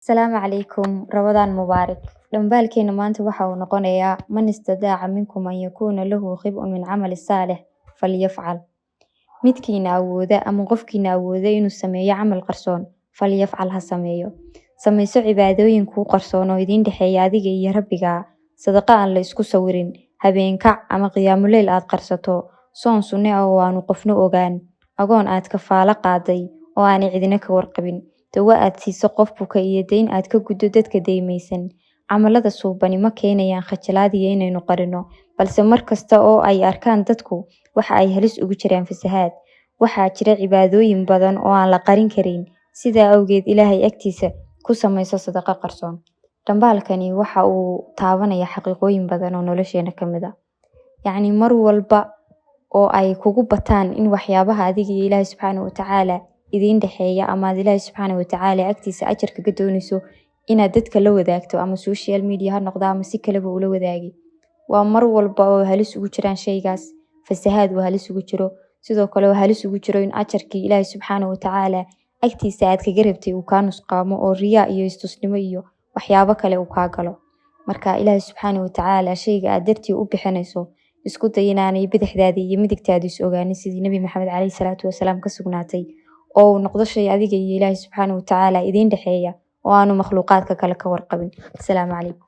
السلام عليكم رمضان مبارك دنبالكينا maanta waxa uu noqonayaa man istadaaca minkum an yakuna lahu khib'un min camali saalix falyafcal midkiina awooda ama qofkiina awooda inuu sameeyo camal qarsoon falyafcal ha sameeyo sameyso cibaadooyin kuu qarsoon oo idin dhexeeya adiga iyo rabbiga sadaqa aan la isku sawirin habeenka ama qiyaamuleyl aad qarsato soon sunne ah oo aanu qofna ogaan agoon aad kafaala qaaday oo aan cidina ka warqabin dawa aad siiso qof buka iyo deyn aad ka guddo dadka deemaysan camalada suubani ma keenayaan khajalaad iyo inaynu qarino balse markasta oo ay arkaan dadku waxa ay halis ugu jiraan fasahaad waxaa jira cibaadooyin badan oo aan la qarin karin sidaa awgeed ilaahay agtiisa ku samayso sadaqa qarsoon dambaalkani waxa uu taabanaya xaqiiqooyin badan oo nolosheena kamid ah yacni mar walba oo ay kugu bataan in waxyaabaha adiga iyo ilaahay subxaanahu wa tacaala idin dhexeeya ama ilaahay subxaanahu wa tacaala agtiisa ajar kaga doonayso inaad dadka la wadaagto ama social media ha noqdo ama si kaleba ula wadaagi waa mar walba oo halis ugu jiraan shaygaas fasahaad waa halis ugu jiro sidoo kale waa halis ugu jiro in ajarkii ilaahay subxaanahu wa tacaala agtiisa aad kaga rabtay uu kaa nusqaamo oo riyaa iyo istusnimo iyo waxyaabo kale uu kaa galo marka ilaahay subxaanahu wa tacaala shayga aad dartii u bixinayso isku day inaanay bidixdaadii iyo midigtaadii is ogaanin sidii nabi maxamed calayhi salaatu wasalaam ka sugnaatay oo noqdo shay adiga iyo ilaahay subxaanahu wa tacaala idin dhexeeya oo aanu makhluuqaadka kale ka warqabin. Assalaamu calaykum.